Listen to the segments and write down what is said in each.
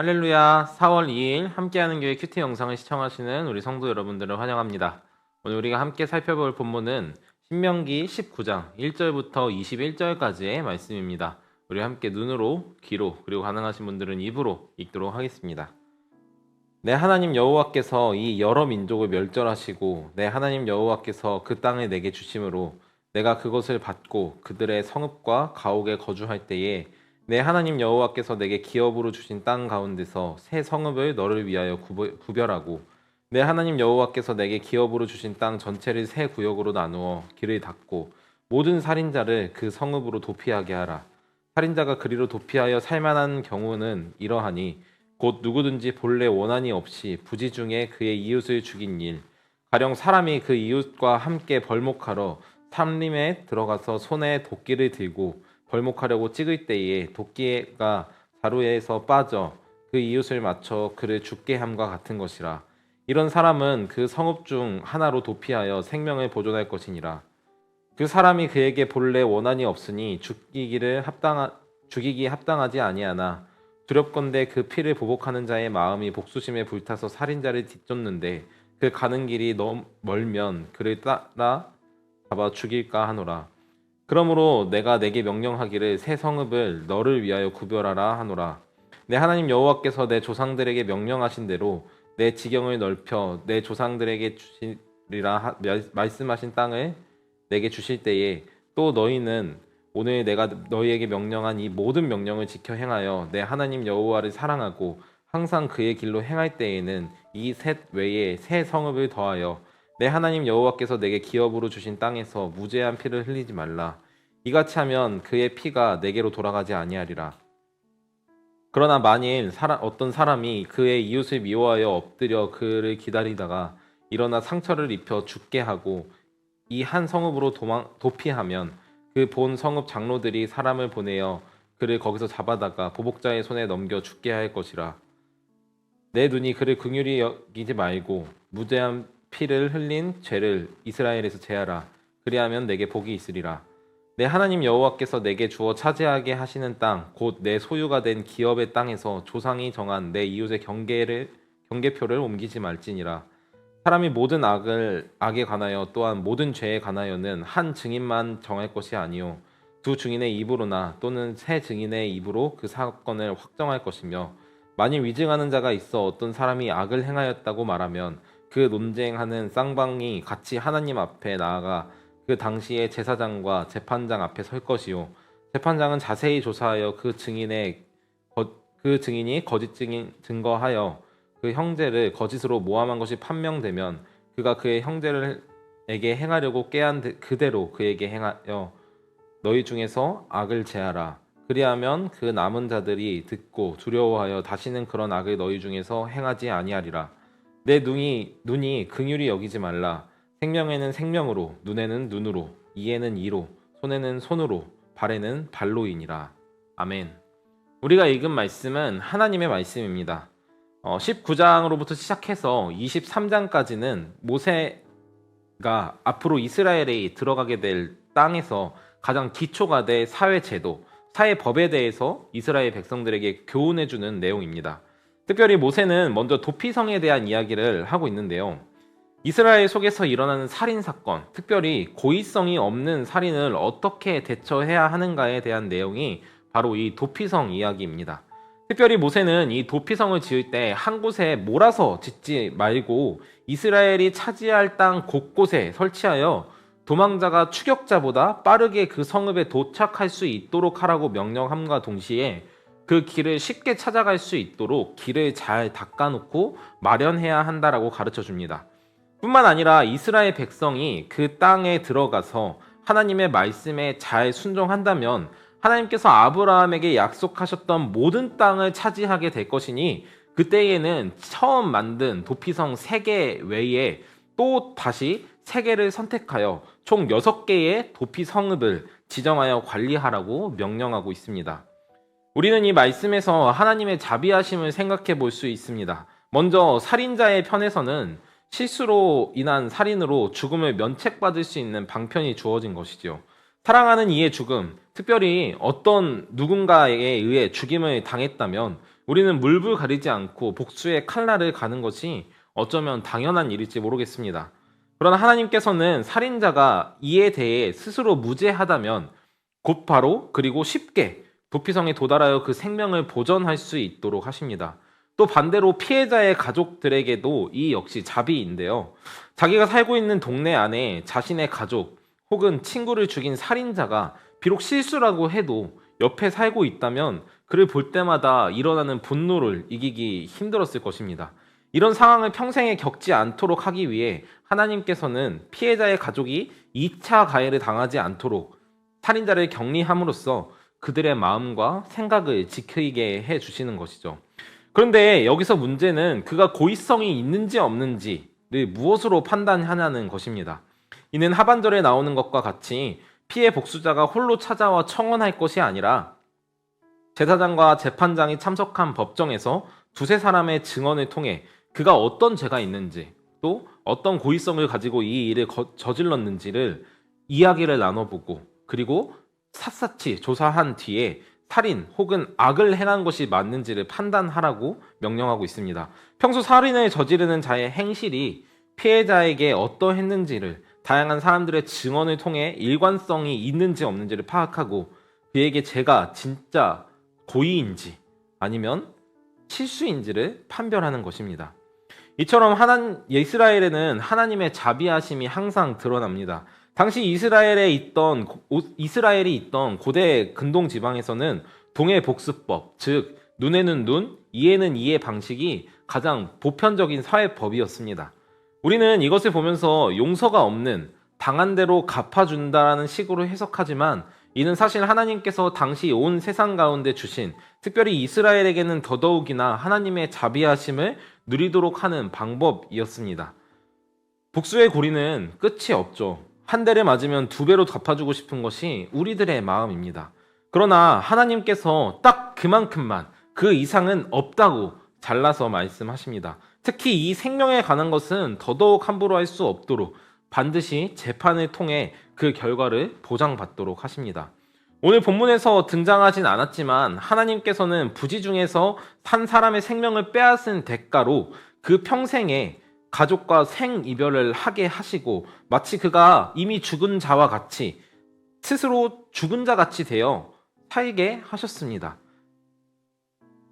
할렐루야. 4월 2일 함께하는 교회 큐티 영상을 시청하시는 우리 성도 여러분들을 환영합니다. 오늘 우리가 함께 살펴볼 본문은 신명기 19장 1절부터 21절까지의 말씀입니다. 우리 함께 눈으로, 귀로, 그리고 가능하신 분들은 입으로 읽도록 하겠습니다. 내 하나님 여호와께서 이 여러 민족을 멸절하시고 내 하나님 여호와께서 그 땅을 내게 주심으로 내가 그것을 받고 그들의 성읍과 가옥에 거주할 때에 내 하나님 여호와께서 내게 기업으로 주신 땅 가운데서 새 성읍을 너를 위하여 구별하고 내 하나님 여호와께서 내게 기업으로 주신 땅 전체를 새 구역으로 나누어 길을 닫고 모든 살인자를 그 성읍으로 도피하게 하라. 살인자가 그리로 도피하여 살만한 경우는 이러하니 곧 누구든지 본래 원한이 없이 부지 중에 그의 이웃을 죽인 일, 가령 사람이 그 이웃과 함께 벌목하러 삼림에 들어가서 손에 도끼를 들고 벌목하려고 찍을 때에 도끼가 자루에서 빠져 그 이웃을 맞춰 그를 죽게 함과 같은 것이라. 이런 사람은 그 성읍 중 하나로 도피하여 생명을 보존할 것이니라. 그 사람이 그에게 본래 원한이 없으니 죽이기 합당하지 아니하나 두렵건대 그 피를 보복하는 자의 마음이 복수심에 불타서 살인자를 뒤쫓는데 그 가는 길이 너무 멀면 그를 따라 잡아 죽일까 하노라. 그러므로 내가 내게 명령하기를 새 성읍을 너를 위하여 구별하라 하노라. 내 하나님 여호와께서 내 조상들에게 명령하신 대로 내 지경을 넓혀 내 조상들에게 주시리라 말씀하신 땅을 내게 주실 때에 또 너희는 오늘 내가 너희에게 명령한 이 모든 명령을 지켜 행하여 내 하나님 여호와를 사랑하고 항상 그의 길로 행할 때에는 이 셋 외에 새 성읍을 더하여 내 하나님 여호와께서 내게 기업으로 주신 땅에서 무죄한 피를 흘리지 말라. 이같이 하면 그의 피가 내게로 돌아가지 아니하리라. 그러나 만일 어떤 사람이 그의 이웃을 미워하여 엎드려 그를 기다리다가 일어나 상처를 입혀 죽게 하고 이 한 성읍으로 도피하면 그 본 성읍 장로들이 사람을 보내어 그를 거기서 잡아다가 보복자의 손에 넘겨 죽게 할 것이라. 내 눈이 그를 긍휼히 여기지 말고 무죄한 피를 흘린 죄를 이스라엘에서 제하라. 그리하면 내게 복이 있으리라. 내 하나님 여호와께서 내게 주어 차지하게 하시는 땅, 곧 내 소유가 된 기업의 땅에서 조상이 정한 내 이웃의 경계표를 옮기지 말지니라. 사람이 모든 악에 관하여 또한 모든 죄에 관하여는 한 증인만 정할 것이 아니요 두 증인의 입으로나 또는 세 증인의 입으로 그 사건을 확정할 것이며, 만일 위증하는 자가 있어 어떤 사람이 악을 행하였다고 말하면 그 논쟁하는 쌍방이 같이 하나님 앞에 나아가 그 당시에 제사장과 재판장 앞에 설 것이요 재판장은 자세히 조사하여 그 증인이 거짓 증거하여 그 형제를 거짓으로 모함한 것이 판명되면 그가 그의 형제에게 행하려고 꾀한 그대로 그에게 행하여 너희 중에서 악을 제하라. 그리하면 그 남은 자들이 듣고 두려워하여 다시는 그런 악을 너희 중에서 행하지 아니하리라. 내 눈이 긍휼히 여기지 말라. 생명에는 생명으로, 눈에는 눈으로, 이에는 이로, 손에는 손으로, 발에는 발로이니라. 아멘. 우리가 읽은 말씀은 하나님의 말씀입니다. 19장으로부터 시작해서 23장까지는 모세가 앞으로 이스라엘에 들어가게 될 땅에서 가장 기초가 될 사회제도, 사회법에 대해서 이스라엘 백성들에게 교훈해주는 내용입니다. 특별히 모세는 먼저 도피성에 대한 이야기를 하고 있는데요. 이스라엘 속에서 일어나는 살인사건, 특별히 고의성이 없는 살인을 어떻게 대처해야 하는가에 대한 내용이 바로 이 도피성 이야기입니다. 특별히 모세는 이 도피성을 지을 때 한 곳에 몰아서 짓지 말고 이스라엘이 차지할 땅 곳곳에 설치하여 도망자가 추격자보다 빠르게 그 성읍에 도착할 수 있도록 하라고 명령함과 동시에 그 길을 쉽게 찾아갈 수 있도록 길을 잘 닦아놓고 마련해야 한다라고 가르쳐 줍니다. 뿐만 아니라 이스라엘 백성이 그 땅에 들어가서 하나님의 말씀에 잘 순종한다면 하나님께서 아브라함에게 약속하셨던 모든 땅을 차지하게 될 것이니 그때에는 처음 만든 도피성 3개 외에 또 다시 3개를 선택하여 총 6개의 도피 성읍을 지정하여 관리하라고 명령하고 있습니다. 우리는 이 말씀에서 하나님의 자비하심을 생각해 볼 수 있습니다. 먼저 살인자의 편에서는 실수로 인한 살인으로 죽음을 면책받을 수 있는 방편이 주어진 것이죠. 사랑하는 이의 죽음, 특별히 어떤 누군가에 의해 죽임을 당했다면 우리는 물불 가리지 않고 복수의 칼날을 가는 것이 어쩌면 당연한 일일지 모르겠습니다. 그러나 하나님께서는 살인자가 이에 대해 스스로 무죄하다면 곧바로 그리고 쉽게 도피성에 도달하여 그 생명을 보전할 수 있도록 하십니다. 또 반대로 피해자의 가족들에게도 이 역시 자비인데요. 자기가 살고 있는 동네 안에 자신의 가족 혹은 친구를 죽인 살인자가 비록 실수라고 해도 옆에 살고 있다면 그를 볼 때마다 일어나는 분노를 이기기 힘들었을 것입니다. 이런 상황을 평생에 겪지 않도록 하기 위해 하나님께서는 피해자의 가족이 2차 가해를 당하지 않도록 살인자를 격리함으로써 그들의 마음과 생각을 지키게 해주시는 것이죠. 그런데 여기서 문제는 그가 고의성이 있는지 없는지를 무엇으로 판단하냐는 것입니다. 이는 하반절에 나오는 것과 같이 피해 복수자가 홀로 찾아와 청원할 것이 아니라 제사장과 재판장이 참석한 법정에서 두세 사람의 증언을 통해 그가 어떤 죄가 있는지 또 어떤 고의성을 가지고 이 일을 저질렀는지를 이야기를 나눠보고 그리고 샅샅이 조사한 뒤에 살인 혹은 악을 행한 것이 맞는지를 판단하라고 명령하고 있습니다. 평소 살인을 저지르는 자의 행실이 피해자에게 어떠했는지를 다양한 사람들의 증언을 통해 일관성이 있는지 없는지를 파악하고 그에게 죄가 진짜 고의인지 아니면 실수인지를 판별하는 것입니다. 이처럼 이스라엘에는 하나님의 자비하심이 항상 드러납니다. 당시 이스라엘이 있던 고대 근동 지방에서는 동해 복수법, 즉 눈에는 눈, 이에는 이의 방식이 가장 보편적인 사회법이었습니다. 우리는 이것을 보면서 용서가 없는 당한 대로 갚아준다라는 식으로 해석하지만 이는 사실 하나님께서 당시 온 세상 가운데 주신 특별히 이스라엘에게는 더더욱이나 하나님의 자비하심을 누리도록 하는 방법이었습니다. 복수의 고리는 끝이 없죠. 한 대를 맞으면 두 배로 갚아주고 싶은 것이 우리들의 마음입니다. 그러나 하나님께서 딱 그만큼만 그 이상은 없다고 잘라서 말씀하십니다. 특히 이 생명에 관한 것은 더더욱 함부로 할 수 없도록 반드시 재판을 통해 그 결과를 보장받도록 하십니다. 오늘 본문에서 등장하진 않았지만 하나님께서는 부지 중에서 한 사람의 생명을 빼앗은 대가로 그 평생에 가족과 생이별을 하게 하시고 마치 그가 이미 죽은 자와 같이 스스로 죽은 자 같이 되어 살게 하셨습니다.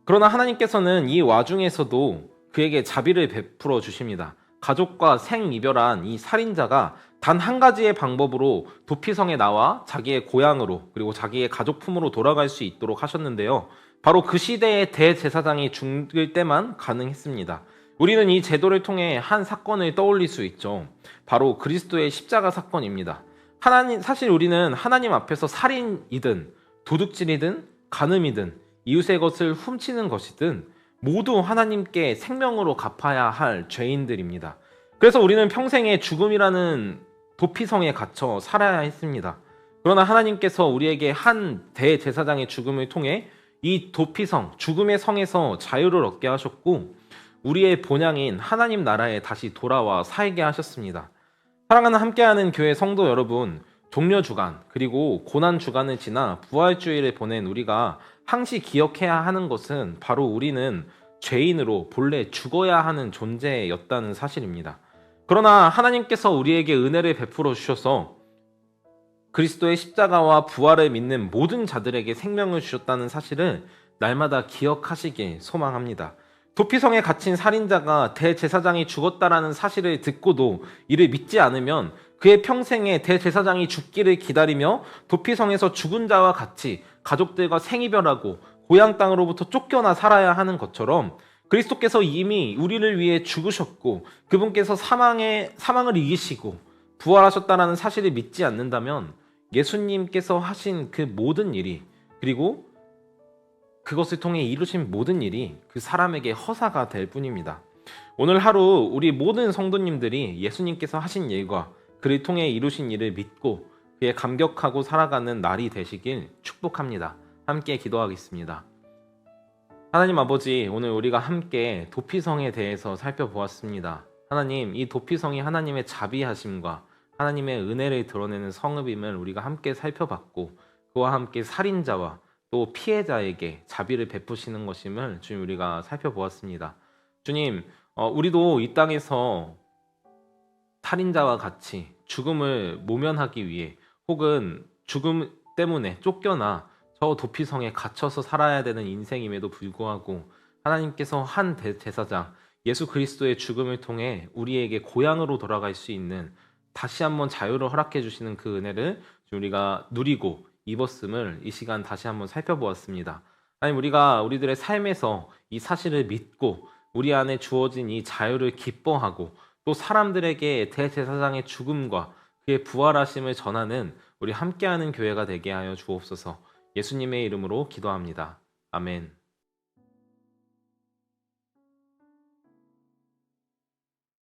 그러나 하나님께서는 이 와중에서도 그에게 자비를 베풀어 주십니다. 가족과 생이별한 이 살인자가 단 한 가지의 방법으로 도피성에 나와 자기의 고향으로 그리고 자기의 가족 품으로 돌아갈 수 있도록 하셨는데요. 바로 그 시대의 대제사장이 죽을 때만 가능했습니다. 우리는 이 제도를 통해 한 사건을 떠올릴 수 있죠. 바로 그리스도의 십자가 사건입니다. 사실 우리는 하나님 앞에서 살인이든 도둑질이든 간음이든 이웃의 것을 훔치는 것이든 모두 하나님께 생명으로 갚아야 할 죄인들입니다. 그래서 우리는 평생에 죽음이라는 도피성에 갇혀 살아야 했습니다. 그러나 하나님께서 우리에게 한 대제사장의 죽음을 통해 이 도피성, 죽음의 성에서 자유를 얻게 하셨고 우리의 본향인 하나님 나라에 다시 돌아와 살게 하셨습니다. 사랑하는 함께하는 교회 성도 여러분, 종려주간 그리고 고난주간을 지나 부활주일을 보낸 우리가 항시 기억해야 하는 것은 바로 우리는 죄인으로 본래 죽어야 하는 존재였다는 사실입니다. 그러나 하나님께서 우리에게 은혜를 베풀어 주셔서 그리스도의 십자가와 부활을 믿는 모든 자들에게 생명을 주셨다는 사실을 날마다 기억하시길 소망합니다. 도피성에 갇힌 살인자가 대제사장이 죽었다라는 사실을 듣고도 이를 믿지 않으면 그의 평생에 대제사장이 죽기를 기다리며 도피성에서 죽은 자와 같이 가족들과 생이별하고 고향 땅으로부터 쫓겨나 살아야 하는 것처럼 그리스도께서 이미 우리를 위해 죽으셨고 그분께서 사망을 이기시고 부활하셨다라는 사실을 믿지 않는다면 예수님께서 하신 그 모든 일이 그리고 그것을 통해 이루신 모든 일이 그 사람에게 허사가 될 뿐입니다. 오늘 하루 우리 모든 성도님들이 예수님께서 하신 일과 그를 통해 이루신 일을 믿고 그에 감격하고 살아가는 날이 되시길 축복합니다. 함께 기도하겠습니다. 하나님 아버지, 오늘 우리가 함께 도피성에 대해서 살펴보았습니다. 하나님, 이 도피성이 하나님의 자비하심과 하나님의 은혜를 드러내는 성읍임을 우리가 함께 살펴봤고 그와 함께 살인자와 또 피해자에게 자비를 베푸시는 것임을 주님 우리가 살펴보았습니다. 주님, 우리도 이 땅에서 살인자와 같이 죽음을 모면하기 위해 혹은 죽음 때문에 쫓겨나 저 도피성에 갇혀서 살아야 되는 인생임에도 불구하고 하나님께서 한 대제사장 예수 그리스도의 죽음을 통해 우리에게 고향으로 돌아갈 수 있는 다시 한번 자유를 허락해 주시는 그 은혜를 우리가 누리고 입었음을 이 시간 다시 한번 살펴보았습니다. 하나님, 우리가 우리들의 삶에서 이 사실을 믿고 우리 안에 주어진 이 자유를 기뻐하고 또 사람들에게 대제사장의 죽음과 그의 부활하심을 전하는 우리 함께하는 교회가 되게 하여 주옵소서. 예수님의 이름으로 기도합니다. 아멘.